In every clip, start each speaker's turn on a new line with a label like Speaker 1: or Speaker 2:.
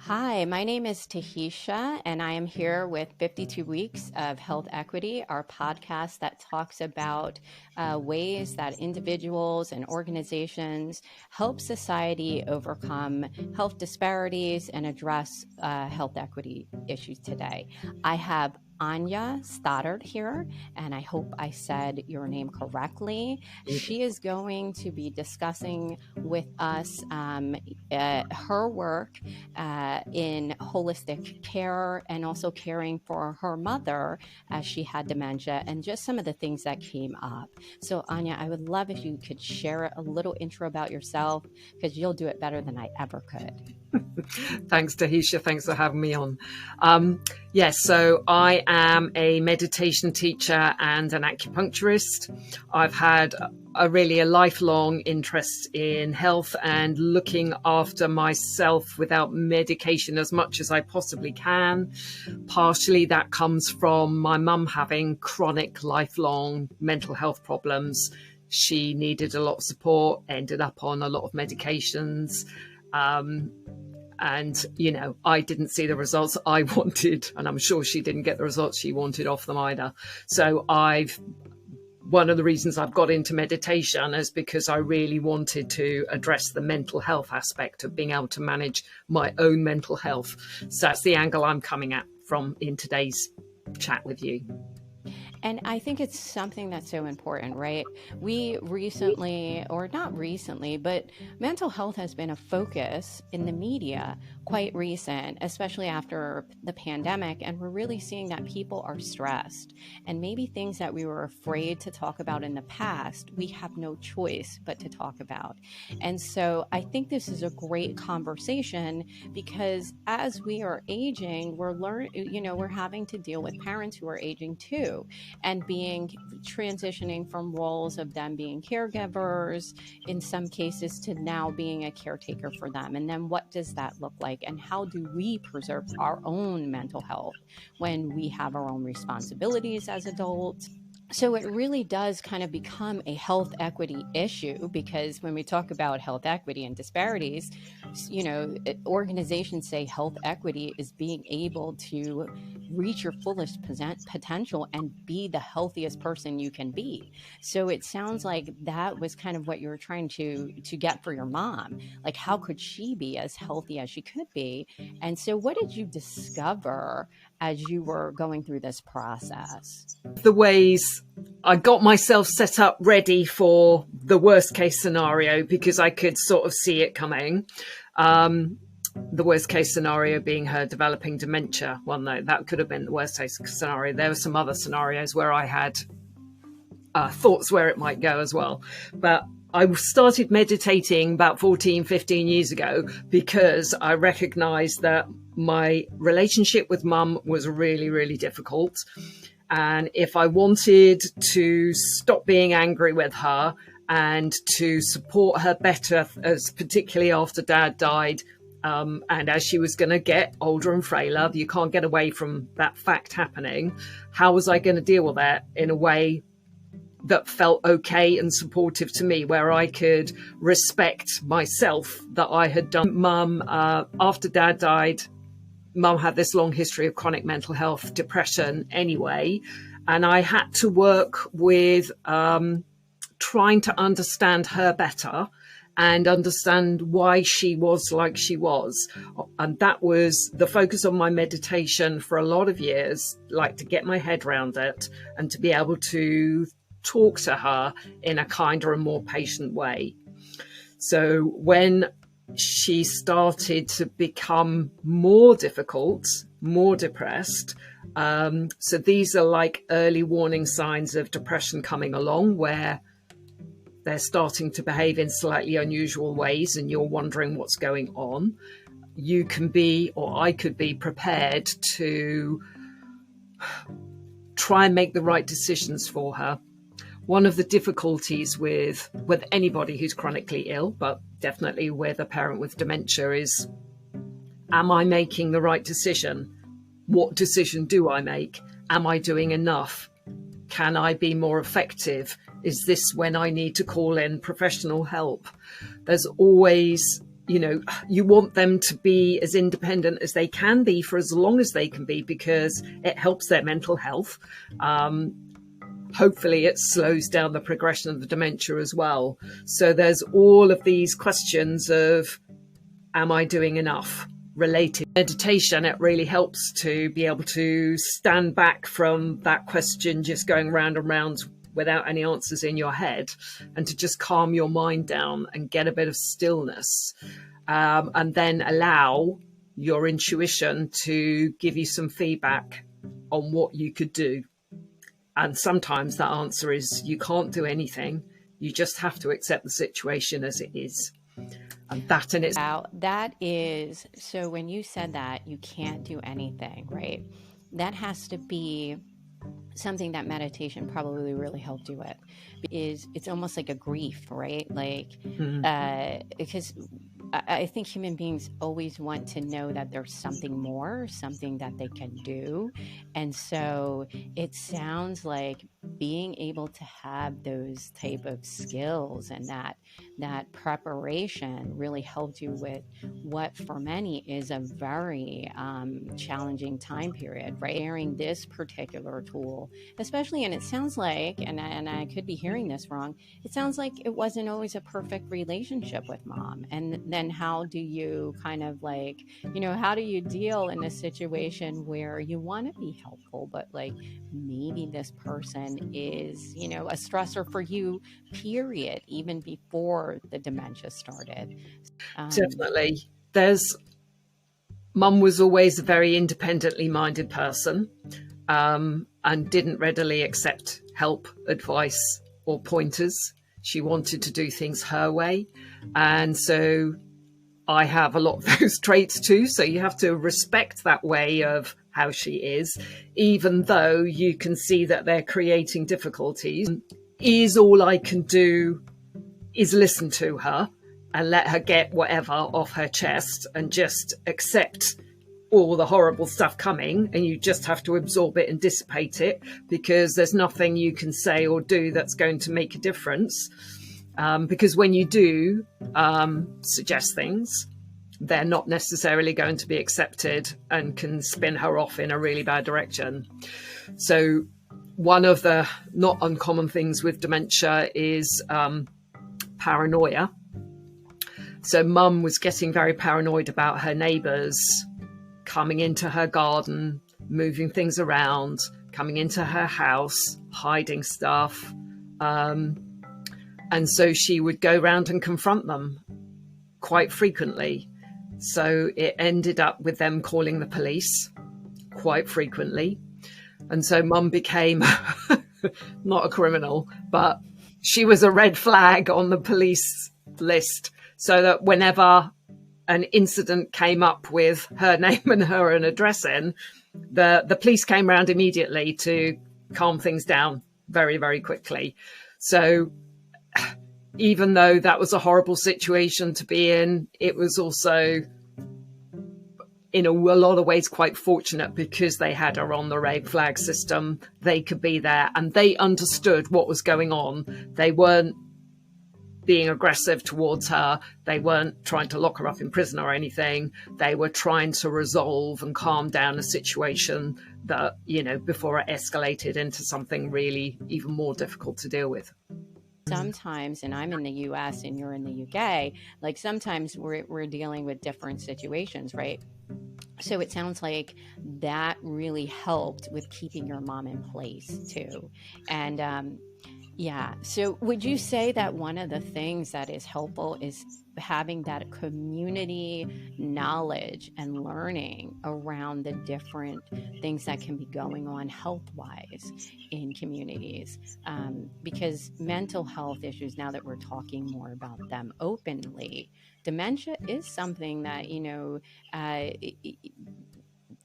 Speaker 1: Hi, my name is Tahisha, and I am here with 52 Weeks of Health Equity, our podcast that talks about ways that individuals and organizations help society overcome health disparities and address health equity issues today. I have Annya Stoddart here, and I hope I said your name correctly. She is going to be discussing with us her work in holistic care and also caring for her mother as she had dementia and just some of the things that came up. So, Annya, I would love if you could share a little intro about yourself because you'll do it better than I ever could.
Speaker 2: Thanks, Tahisha. Thanks for having me on. Yes, so I am a meditation teacher and an acupuncturist. I've had a lifelong interest in health and looking after myself without medication as much as I possibly can. Partially that comes from my mum having chronic, lifelong mental health problems. She needed a lot of support, ended up on a lot of medications. And, I didn't see the results I wanted, and I'm sure she didn't get the results she wanted off them either. So one of the reasons I've got into meditation is because I really wanted to address the mental health aspect of being able to manage my own mental health. So that's the angle I'm coming at from in today's chat with you.
Speaker 1: And I think it's something that's so important, right? We recently, or not recently, but mental health has been a focus in the media quite recent, especially after the pandemic. And we're really seeing that people are stressed. And maybe things that we were afraid to talk about in the past, we have no choice but to talk about. And so I think this is a great conversation because as we are aging, we're having to deal with parents who are aging too. And transitioning from roles of them being caregivers in some cases to now being a caretaker for them. And then what does that look like? And how do we preserve our own mental health when we have our own responsibilities as adults? So it really does kind of become a health equity issue because when we talk about health equity and disparities, organizations say health equity is being able to reach your fullest potential and be the healthiest person you can be. So it sounds like that was kind of what you were trying to get for your mom. Like, how could she be as healthy as she could be? And so what did you discover as you were going through this process?
Speaker 2: The ways I got myself set up ready for the worst case scenario because I could sort of see it coming. The worst case scenario being her developing dementia. Well, no, that could have been the worst case scenario. There were some other scenarios where I had thoughts where it might go as well. But I started meditating about 14, 15 years ago because I recognized that my relationship with mum was really, really difficult. And if I wanted to stop being angry with her and to support her better, as particularly after Dad died, and as she was going to get older and frailer, you can't get away from that fact happening. How was I going to deal with that in a way that felt okay and supportive to me, where I could respect myself that I had done? Mum, after Dad died, Mum had this long history of chronic mental health, depression anyway, and I had to work with trying to understand her better and understand why she was like she was. And that was the focus of my meditation for a lot of years, like to get my head around it and to be able to talk to her in a kinder and more patient way. So when she started to become more difficult, more depressed, so these are like early warning signs of depression coming along, where they're starting to behave in slightly unusual ways and you're wondering what's going on. You can be, or I could be, prepared to try and make the right decisions for her. One of the difficulties with anybody who's chronically ill, but definitely with a parent with dementia, is, am I making the right decision? What decision do I make? Am I doing enough? Can I be more effective? Is this when I need to call in professional help? There's always you want them to be as independent as they can be for as long as they can be, because it helps their mental health. Hopefully it slows down the progression of the dementia as well. So there's all of these questions of, am I doing enough? Related meditation, it really helps to be able to stand back from that question just going round and round without any answers in your head, and to just calm your mind down and get a bit of stillness, and then allow your intuition to give you some feedback on what you could do. And sometimes that answer is you can't do anything. You just have to accept the situation as it is. And that in its
Speaker 1: that is, so when you said that you can't do anything, right? That has to be something that meditation probably really helped you with. It's almost like a grief, right? Like, because I think human beings always want to know that there's something more, something that they can do. And so it sounds like being able to have those type of skills and that preparation really helped you with what for many is a very challenging time period, right? Sharing this particular tool, especially, and it sounds like, and I could be hearing this wrong, it sounds like it wasn't always a perfect relationship with mom. And then how do you kind of like, how do you deal in a situation where you want to be helpful, but like maybe this person is, a stressor for you, period, even before the dementia started?
Speaker 2: Definitely. Mum was always a very independently minded person, and didn't readily accept help, advice, or pointers. She wanted to do things her way. And so I have a lot of those traits too. So you have to respect that way of how she is, even though you can see that they're creating difficulties. All I can do is listen to her and let her get whatever off her chest and just accept all the horrible stuff coming, and you just have to absorb it and dissipate it, because there's nothing you can say or do that's going to make a difference. Because when you do suggest things, they're not necessarily going to be accepted and can spin her off in a really bad direction. So one of the not uncommon things with dementia is paranoia. So Mum was getting very paranoid about her neighbours coming into her garden, moving things around, coming into her house, hiding stuff. And so she would go round and confront them quite frequently. So it ended up with them calling the police quite frequently. And so Mum became not a criminal, but she was a red flag on the police list, so that whenever an incident came up with her name and her an address in, the police came around immediately to calm things down very, very quickly. So even though that was a horrible situation to be in, it was also in a lot of ways quite fortunate, because they had her on the red flag system. They could be there and they understood what was going on. They weren't being aggressive towards her. They weren't trying to lock her up in prison or anything. They were trying to resolve and calm down a situation that, before it escalated into something really even more difficult to deal with.
Speaker 1: Sometimes, and I'm in the US and you're in the UK, like sometimes we're dealing with different situations, right? So it sounds like that really helped with keeping your mom in place too. And yeah, so would you say that one of the things that is helpful is having that community knowledge and learning around the different things that can be going on health-wise in communities? Because mental health issues, now that we're talking more about them openly, dementia is something that,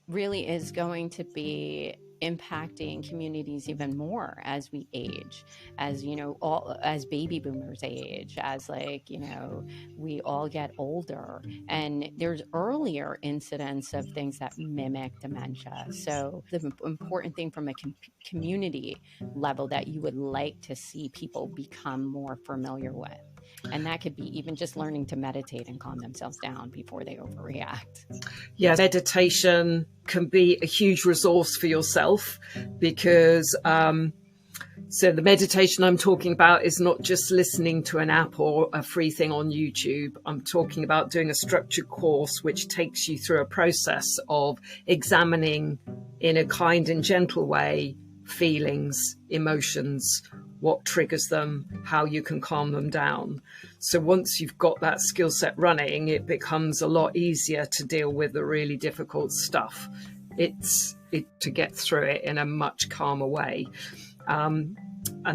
Speaker 1: really is going to be impacting communities even more as we age, as as baby boomers age, as we all get older, and there's earlier incidents of things that mimic dementia. So the important thing from a community level that you would like to see people become more familiar with. And that could be even just learning to meditate and calm themselves down before they overreact.
Speaker 2: Yeah, meditation can be a huge resource for yourself because so the meditation I'm talking about is not just listening to an app or a free thing on YouTube. I'm talking about doing a structured course which takes you through a process of examining in a kind and gentle way feelings, emotions, what triggers them, how you can calm them down. So once you've got that skill set running, it becomes a lot easier to deal with the really difficult stuff. It's to get through it in a much calmer way. And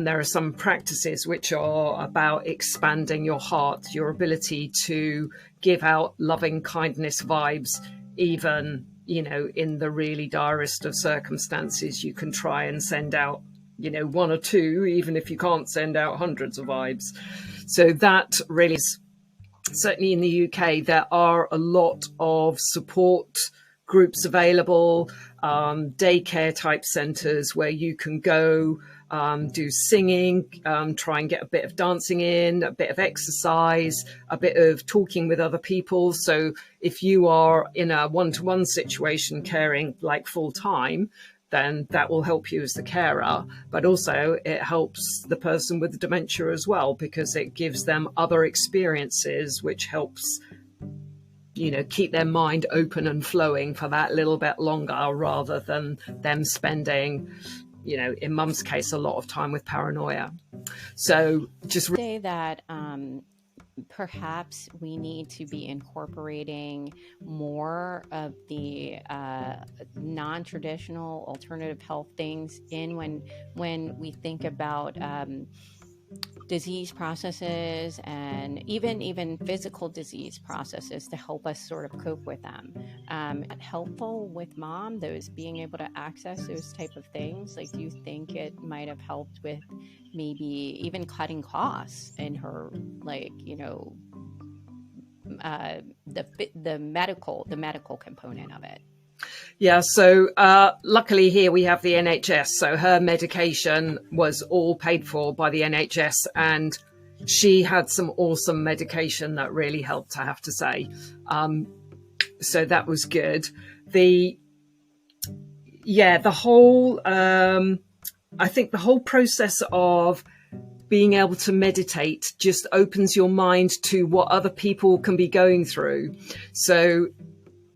Speaker 2: there are some practices which are about expanding your heart, your ability to give out loving kindness vibes, even, in the really direst of circumstances. You can try and send out, one or two, even if you can't send out hundreds of vibes. So that really is, certainly in the UK, there are a lot of support groups available, daycare type centres where you can go, do singing, try and get a bit of dancing in, a bit of exercise, a bit of talking with other people. So if you are in a one-to-one situation caring like full time, then that will help you as the carer. But also it helps the person with dementia as well, because it gives them other experiences, which helps keep their mind open and flowing for that little bit longer, rather than them spending, in Mum's case, a lot of time with paranoia. So just
Speaker 1: say that perhaps we need to be incorporating more of the non-traditional alternative health things in when we think about disease processes and even physical disease processes to help us sort of cope with them. Helpful with Mom, those being able to access those type of things. Like, do you think it might have helped with maybe even cutting costs in her, the medical component of it?
Speaker 2: Yeah, so luckily here we have the NHS, so her medication was all paid for by the NHS, and she had some awesome medication that really helped, I have to say. So that was good. I think the whole process of being able to meditate just opens your mind to what other people can be going through. So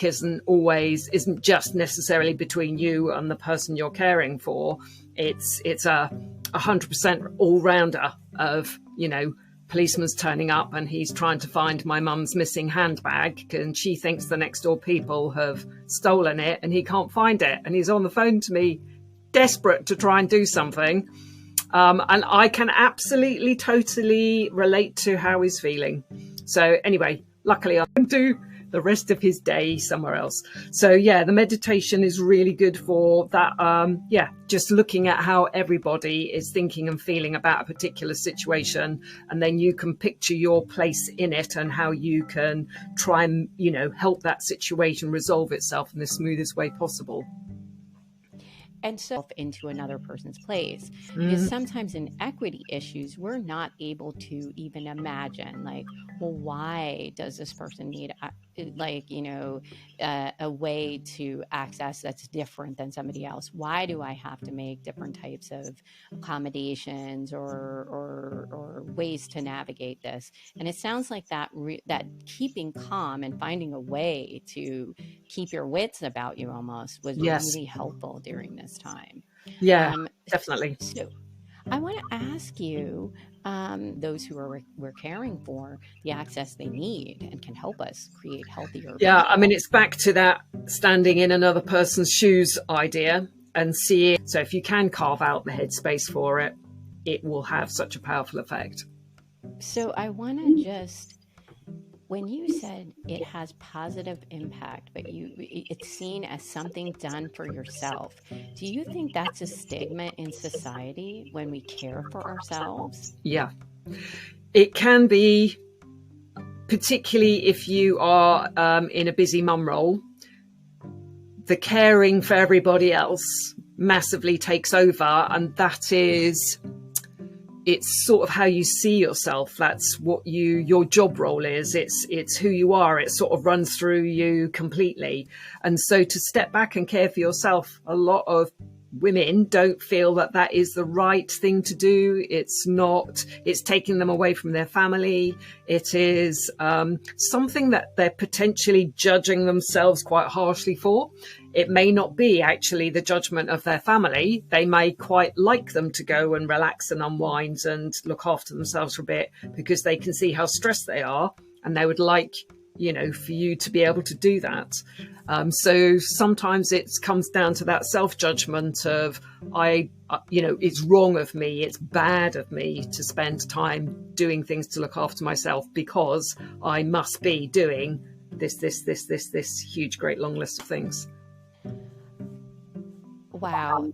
Speaker 2: isn't just necessarily between you and the person you're caring for. It's a 100% all-rounder of, policeman's turning up and he's trying to find my mum's missing handbag, and she thinks the next door people have stolen it and he can't find it, and he's on the phone to me desperate to try and do something. And I can absolutely, totally relate to how he's feeling. So anyway, luckily I can do the rest of his day somewhere else. So yeah, the meditation is really good for that. Just looking at how everybody is thinking and feeling about a particular situation, and then you can picture your place in it and how you can try and, help that situation resolve itself in the smoothest way possible.
Speaker 1: And so into another person's place, because sometimes in equity issues, we're not able to even imagine, why does this person need a way to access that's different than somebody else? Why do I have to make different types of accommodations or ways to navigate this? And it sounds like that keeping calm and finding a way to keep your wits about you almost was really helpful during this time.
Speaker 2: Yeah, definitely.
Speaker 1: So I want to ask you, those who we're caring for, the access they need and can help us create healthier.
Speaker 2: Yeah, I mean, it's back to that standing in another person's shoes idea and see it. So if you can carve out the headspace for it, it will have such a powerful effect.
Speaker 1: So I want to just, when you said it has positive impact, but it's seen as something done for yourself, do you think that's a stigma in society when we care for ourselves?
Speaker 2: Yeah, it can be, particularly if you are in a busy mum role. The caring for everybody else massively takes over, and that is it's sort of how you see yourself. That's what your job role is. It's who you are. It sort of runs through you completely. And so to step back and care for yourself, a lot of women don't feel that that is the right thing to do. It's not, it's taking them away from their family. It is something that they're potentially judging themselves quite harshly for. It may not be actually the judgment of their family. They may quite like them to go and relax and unwind and look after themselves for a bit because they can see how stressed they are, and they would like, for you to be able to do that. So sometimes it comes down to that self-judgment of, it's wrong of me, it's bad of me to spend time doing things to look after myself because I must be doing this huge, great long list of things.
Speaker 1: Wow.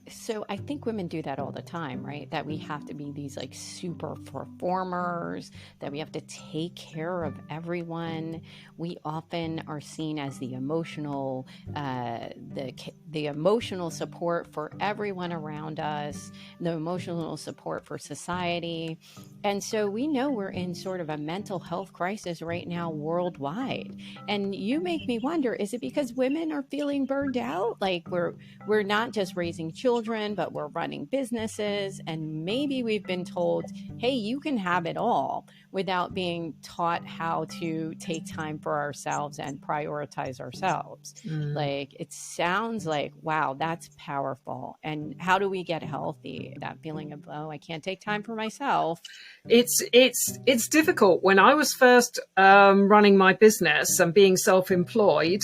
Speaker 1: So I think women do that all the time, right? That we have to be these like super performers, that we have to take care of everyone. We often are seen as the emotional, the emotional support for everyone around us, the emotional support for society. And so we know we're in sort of a mental health crisis right now worldwide. And you make me wonder, is it because women are feeling burned out? Like we're not just raising children, but we're running businesses, and maybe we've been told, hey, you can have it all, without being taught how to take time for ourselves and prioritize ourselves. Like, it sounds like, wow, that's powerful. And how do we get healthy? That feeling of, oh, I can't take time for myself.
Speaker 2: It's difficult. When I was first running my business and being self-employed,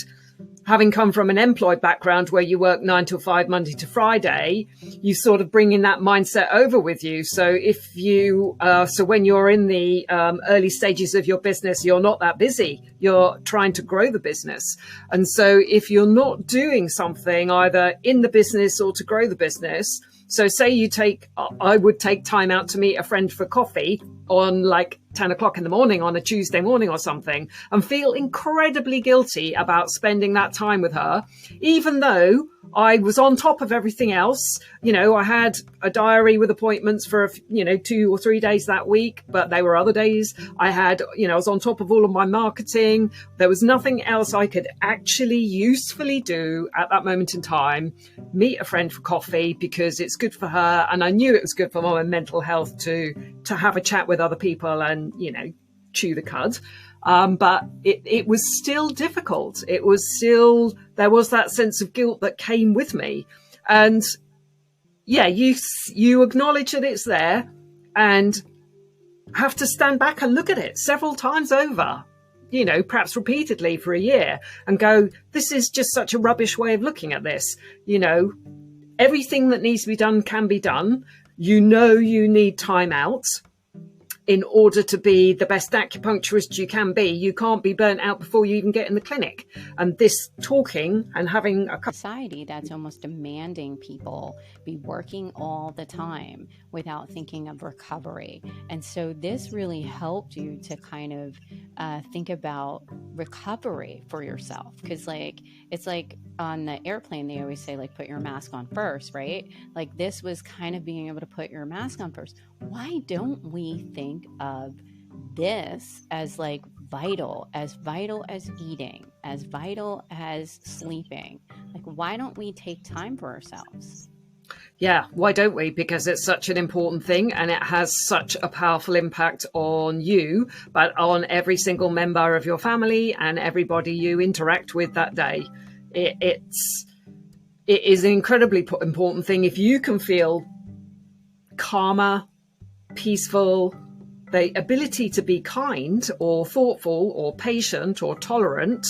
Speaker 2: having come from an employed background where you work 9 to 5, Monday to Friday, you sort of bring in that mindset over with you. So if so when you're in the early stages of your business, you're not that busy. You're trying to grow the business. And so if you're not doing something either in the business or to grow the business, so say I would take time out to meet a friend for coffee on like 10 o'clock in the morning on a Tuesday morning or something, and feel incredibly guilty about spending that time with her, even though I was on top of everything else. I had a diary with appointments for, 2 or 3 days that week, but there were other days I was on top of all of my marketing. There was nothing else I could actually usefully do at that moment in time. Meet a friend for coffee because it's good for her. And I knew it was good for my mental health to have a chat with other people and, chew the cud. But it was still difficult. There was that sense of guilt that came with me. And yeah, you acknowledge that it's there and have to stand back and look at it several times over, perhaps repeatedly for a year, and go, this is just such a rubbish way of looking at this. Everything that needs to be done can be done. You need time out in order to be the best acupuncturist you can be. You can't be burnt out before you even get in the clinic. And this talking and having a
Speaker 1: society that's almost demanding people be working all the time without thinking of recovery. And so this really helped you to kind of think about recovery for yourself. Because it's like on the airplane, they always say, like, put your mask on first, right? Like, this was kind of being able to put your mask on first. Why don't we think of this as like vital as eating, as vital as sleeping? Like, why don't we take time for ourselves?
Speaker 2: Yeah, why don't we? Because it's such an important thing, and it has such a powerful impact on you, but on every single member of your family and everybody you interact with that day. It is an incredibly important thing. If you can feel calmer, peaceful, the ability to be kind or thoughtful or patient or tolerant,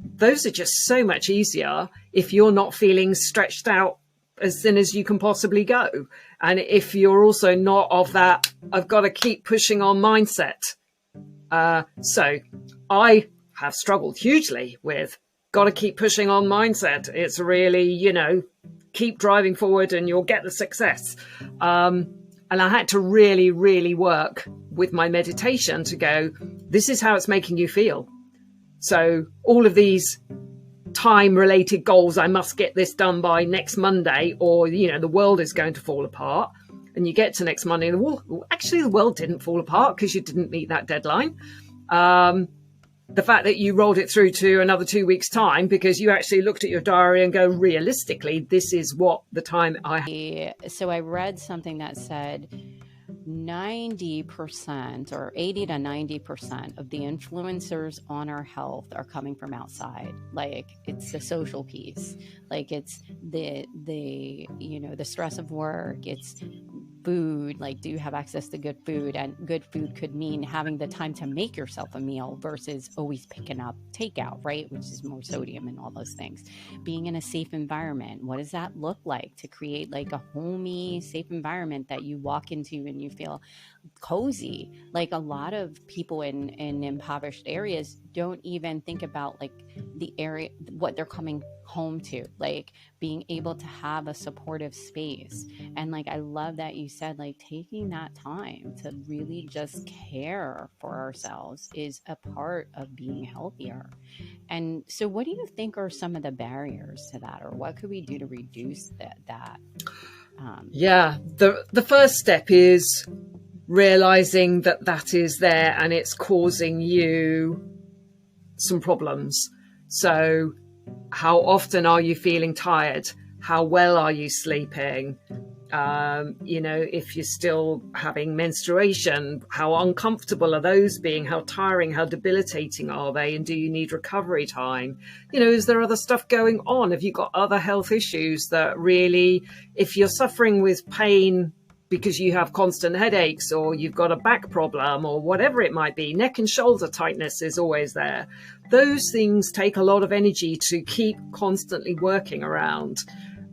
Speaker 2: those are just so much easier if you're not feeling stretched out as thin as you can possibly go. And if you're also not of that, I've got to keep pushing on mindset. So I have struggled hugely with got to keep pushing on mindset. It's really, keep driving forward and you'll get the success. And I had to really, really work with my meditation to go, this is how it's making you feel. So all of these time-related goals, I must get this done by next Monday, or, the world is going to fall apart. and you get to next Monday, the world didn't fall apart because you didn't meet that deadline. The fact that you rolled it through to another 2 weeks' time because you actually looked at your diary and go, realistically, this is what the time I have.
Speaker 1: So I read something that said 90% or 80 to 90% of the influencers on our health are coming from outside. Like, it's the social piece, like it's the stress of work, it's food, like, do you have access to good food? And good food could mean having the time to make yourself a meal versus always picking up takeout, right? Which is more sodium and all those things. Being in a safe environment, what does that look like to create like a homey, safe environment that you walk into and you feel cozy? Like, a lot of people in impoverished areas don't even think about like the area, what they're coming home to, like being able to have a supportive space. And like, I love that you said, like, taking that time to really just care for ourselves is a part of being healthier. And so what do you think are some of the barriers to that, or what could we do to reduce that?
Speaker 2: The first step is realizing that is there and it's causing you some problems. So how often are you feeling tired? How well are you sleeping? If you're still having menstruation, how uncomfortable are those being? How tiring, how debilitating are they? And do you need recovery time? Is there other stuff going on? Have you got other health issues that really, if you're suffering with pain because you have constant headaches, or you've got a back problem, or whatever it might be, neck and shoulder tightness is always there. Those things take a lot of energy to keep constantly working around.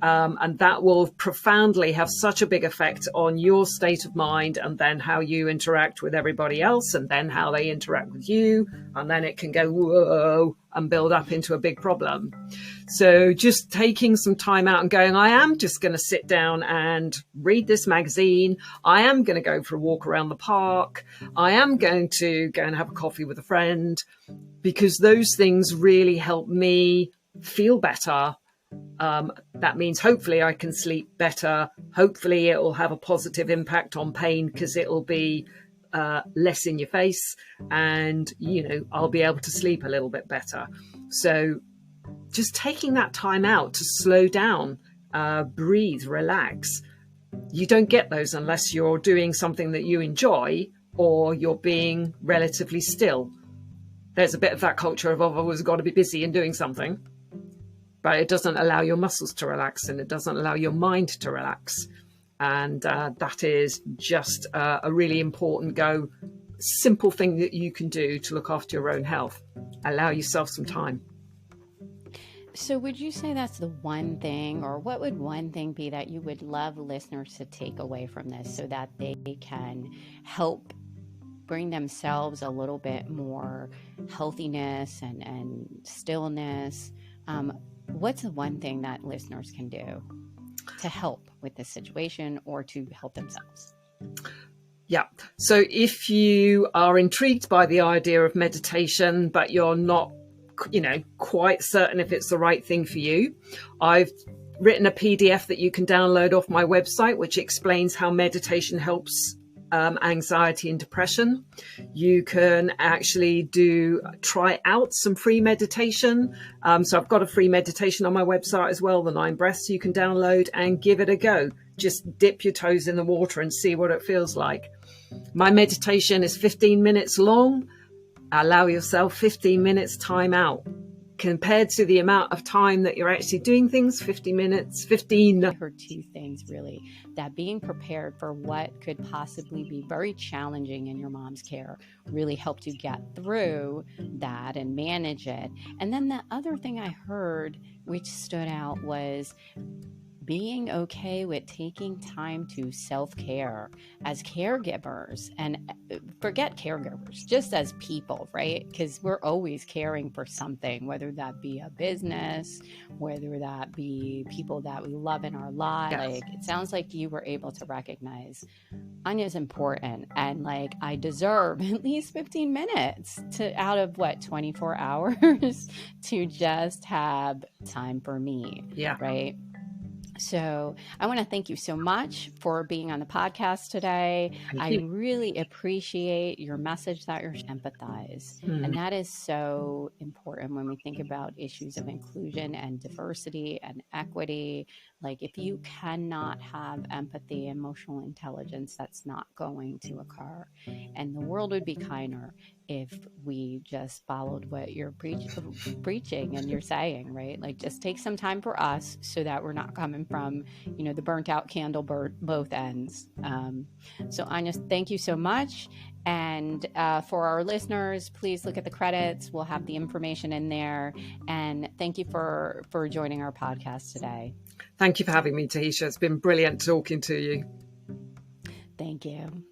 Speaker 2: And that will profoundly have such a big effect on your state of mind, and then how you interact with everybody else, and then how they interact with you. And then it can go, whoa, and build up into a big problem. So just taking some time out and going, I am just going to sit down and read this magazine. I am going to go for a walk around the park. I am going to go and have a coffee with a friend, because those things really help me feel better. That means hopefully I can sleep better. Hopefully it will have a positive impact on pain because it will be less in your face, and I'll be able to sleep a little bit better. So just taking that time out to slow down, breathe, relax. You don't get those unless you're doing something that you enjoy, or you're being relatively still. There's a bit of that culture of, I've always got to be busy and doing something. But it doesn't allow your muscles to relax, and it doesn't allow your mind to relax. And that is just a really important simple thing that you can do to look after your own health. Allow yourself some time.
Speaker 1: So would you say that's the one thing, or what would one thing be that you would love listeners to take away from this so that they can help bring themselves a little bit more healthiness and stillness? What's the one thing that listeners can do to help with this situation or to help themselves?
Speaker 2: Yeah. So if you are intrigued by the idea of meditation, but you're not, quite certain if it's the right thing for you, I've written a PDF that you can download off my website, which explains how meditation helps anxiety and depression. You can actually try out some free meditation. So I've got a free meditation on my website as well, the 9 breaths you can download and give it a go. Just dip your toes in the water and see what it feels like. My meditation is 15 minutes long. Allow yourself 15 minutes time out. Compared to the amount of time that you're actually doing things, 15 minutes. I
Speaker 1: heard 2 things really, that being prepared for what could possibly be very challenging in your mom's care really helped you get through that and manage it. And then the other thing I heard, which stood out, was being okay with taking time to self-care as caregivers, and forget caregivers, just as people, right? Because we're always caring for something, whether that be a business, whether that be people that we love in our lives.
Speaker 2: Yes.
Speaker 1: Like, it sounds like you were able to recognize Anya's important, and like, I deserve at least 15 minutes out of 24 hours to just have time for me.
Speaker 2: Yeah.
Speaker 1: Right. So I want to thank you so much for being on the podcast today.
Speaker 2: Thank
Speaker 1: I
Speaker 2: you.
Speaker 1: really appreciate your message that you're empathize. And that is so important when we think about issues of inclusion and diversity and equity. Like if you cannot have empathy, emotional intelligence, that's not going to occur. And the world would be kinder if we just followed what you're preaching and you're saying, right? Like just take some time for us so that we're not coming from, the burnt out candle both ends. So Annya, thank you so much. And for our listeners, please look at the credits. We'll have the information in there. And thank you for joining our podcast today.
Speaker 2: Thank you for having me, Tahisha. It's been brilliant talking to you.
Speaker 1: Thank you.